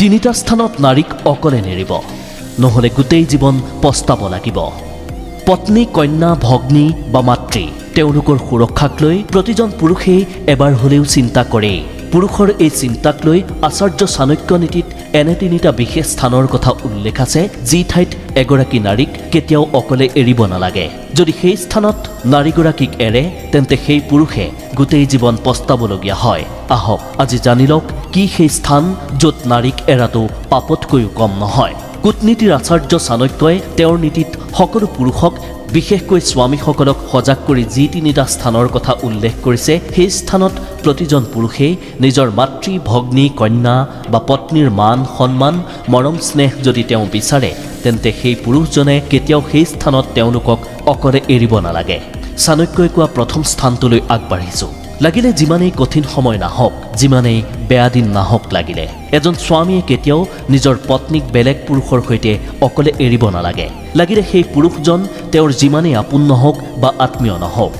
তিনিটা স্থানত নাৰীক অকলে নেৰিব, নহ'লে গোটেই জীৱন পস্তাব লাগিব। পত্নী, কন্যা, ভগ্নী বা মাতৃ তেওঁলোকৰ সুৰক্ষাক লৈ প্ৰতিজন পুৰুষেই এবাৰ হ'লেও চিন্তা কৰেই। পুৰুষৰ এই চিন্তাক লৈ আচাৰ্য চাণক্য নীতিত এনে তিনিটা বিশেষ স্থানৰ কথা উল্লেখ আছে, যি ঠাইত এগৰাকী নাৰীক কেতিয়াও অকলে এৰিব নালাগে। যদি সেই স্থানত নাৰীগৰাকীক এৰে তেন্তে সেই পুৰুষে গোটেই জীৱন পস্তাবলগীয়া হয়। আহক আজি জানি লওক কি সেই স্থান য'ত নাৰীক এৰাটো পাপতকৈও কম নহয়। কূটনীতিৰ আচাৰ্য চাণক্যই তেওঁৰ নীতিত সকলো পুৰুষক বিশেষকৈ স্বামীসকলক সজাগ কৰি যি তিনিটা স্থানৰ কথা উল্লেখ কৰিছে, সেই স্থানত প্ৰতিজন পুৰুষেই নিজৰ মাতৃ, ভগ্নী, কন্যা বা পত্নীৰ মান, সন্মান, মৰম, স্নেহ যদি তেওঁ বিচাৰে তেন্তে সেই পুৰুষজনে কেতিয়াও সেই স্থানত তেওঁলোকক অকলে এৰিব নালাগে। চাণক্যই কোৱা প্ৰথম স্থানটোলৈ আগবাঢ়িছোঁ। লাগিলে যিমানেই কঠিন সময় নাহক, যিমানেই বেয়া দিন নাহক লাগিলে, এজন স্বামীয়ে কেতিয়াও নিজৰ পত্নীক বেলেগ পুৰুষৰ সৈতে অকলে এৰিব নালাগে। লাগিলে সেই পুৰুষজন তেওঁৰ যিমানেই আপোন নহওক বা আত্মীয় নহওক,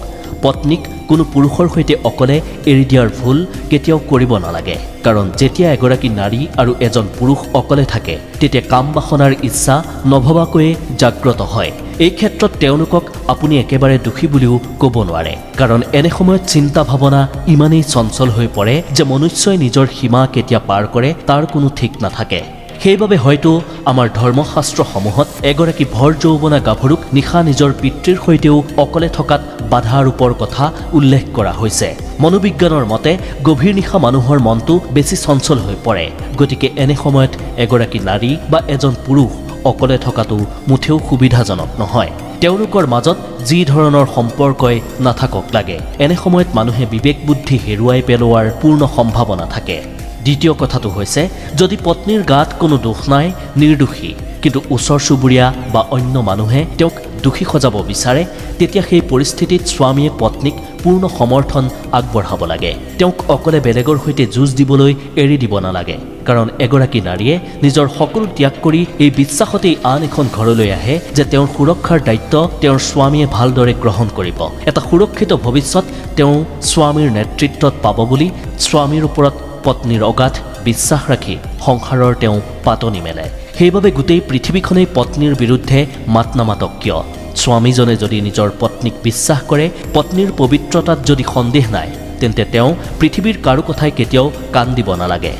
পত্নীক কোনো পুৰুষৰ সৈতে অকলে এৰি দিয়াৰ ভুল কেতিয়াও কৰিব নালাগে। কাৰণ যেতিয়া এগৰাকী নাৰী আৰু এজন পুৰুষ অকলে থাকে তেতিয়া কাম বাসনাৰ ইচ্ছা নভবাকৈয়ে জাগ্ৰত হয়। এই ক্ষেত্ৰত তেওঁলোকক আপুনি একেবাৰে দোষী বুলিও ক'ব নোৱাৰে, কাৰণ এনে সময়ত চিন্তা ভাৱনা ইমানেই চঞ্চল হৈ পৰে যে মনুষ্যই নিজৰ সীমা কেতিয়া পাৰ কৰে তাৰ কোনো ঠিক নাথাকে। সেইবাবে হয়তো আমাৰ ধৰ্মশাস্ত্ৰসমূহত এগৰাকী ভৰ যৌৱনা গাভৰুক নিশা নিজৰ পিতৃৰ সৈতেও অকলে থকাত বাধা আৰোপৰ কথা উল্লেখ কৰা হৈছে। মনোবিজ্ঞানৰ মতে গভীৰ নিশা মানুহৰ মনটো বেছি চঞ্চল হৈ পৰে। গতিকে এনে সময়ত এগৰাকী নাৰী বা এজন পুৰুষ অকলে থকাটো মুঠেও সুবিধাজনক নহয়। তেওঁলোকৰ মাজত যি ধৰণৰ সম্পৰ্কই নাথাকক লাগে, এনে সময়ত মানুহে বিবেক বুদ্ধি হেৰুৱাই পেলোৱাৰ পূৰ্ণ সম্ভাৱনা থাকে। দ্বিতীয় কথাটো হৈছে, যদি পত্নীৰ গাত কোনো দোষ নাই, নিৰ্দোষী, কিন্তু ওচৰ চুবুৰীয়া বা অন্য মানুহে তেওঁক দোষী সজাব বিচাৰে, তেতিয়া সেই পৰিস্থিতিত স্বামীয়ে পত্নীক পূৰ্ণ সমৰ্থন আগবঢ়াব লাগে। তেওঁক অকলে বেলেগৰ সৈতে যুঁজ দিবলৈ এৰি দিব নালাগে। কাৰণ এগৰাকী নাৰীয়ে নিজৰ সকলো ত্যাগ কৰি এই বিশ্বাসতেই আন এখন ঘৰলৈ আহে যে তেওঁৰ সুৰক্ষাৰ দায়িত্ব তেওঁৰ স্বামীয়ে ভালদৰে গ্ৰহণ কৰিব। এটা সুৰক্ষিত ভৱিষ্যত তেওঁ স্বামীৰ নেতৃত্বত পাব বুলি স্বামীৰ ওপৰত পত্নীৰ অগাধ বিশ্বাস ৰাখি সংসাৰৰ তেওঁ পাতনি মেলে। সেইবাবে গোটেই পৃথিৱীখনেই পত্নীৰ বিৰুদ্ধে মাত নামাতক কিয়, স্বামীজনে যদি নিজৰ পত্নীক বিশ্বাস কৰে, পত্নীৰ পবিত্ৰতাত যদি সন্দেহ নাই, তেন্তে তেওঁ পৃথিৱীৰ কাৰো কথাই কেতিয়াও কাণ দিব নালাগে।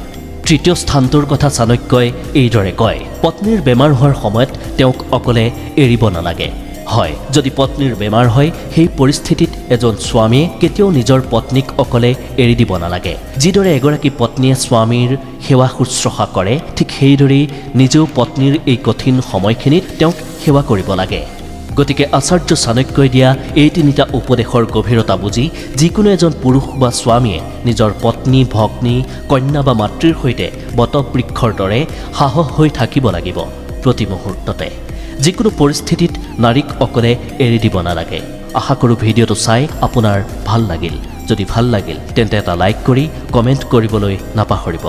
তৃতীয় স্থানটোৰ কথা চাণক্যই এইদৰে কয়, পত্নীৰ বেমাৰ হোৱাৰ সময়ত তেওঁক অকলে এৰিব নালাগে। হয়, যদি পত্নীৰ বেমাৰ হয়, সেই পৰিস্থিতিত এজন স্বামীয়ে কেতিয়াও নিজৰ পত্নীক অকলে এৰি দিব নালাগে। যিদৰে এগৰাকী পত্নীয়ে স্বামীৰ সেৱা শুশ্ৰূষা কৰে, ঠিক সেইদৰেই নিজেও পত্নীৰ এই কঠিন সময়খিনিত তেওঁক সেৱা কৰিব লাগে। গতিকে আচাৰ্য চাণক্যই দিয়া এই তিনিটা উপদেশৰ গভীৰতা বুজি যিকোনো এজন পুৰুষ বা স্বামীয়ে নিজৰ পত্নী, ভগ্নী, কন্যা বা মাতৃৰ সৈতে বটবৃক্ষৰ দৰে সাহস হৈ থাকিব লাগিব প্ৰতি মুহূৰ্ততে। যিকোনো পৰিস্থিতিত নাৰীক অকলে এৰি দিব নালাগে। আশা কৰোঁ ভিডিঅ'টো চাই আপোনাৰ ভাল লাগিল। যদি ভাল লাগিল তেন্তে এটা লাইক কৰি কমেণ্ট কৰিবলৈ নাপাহৰিব।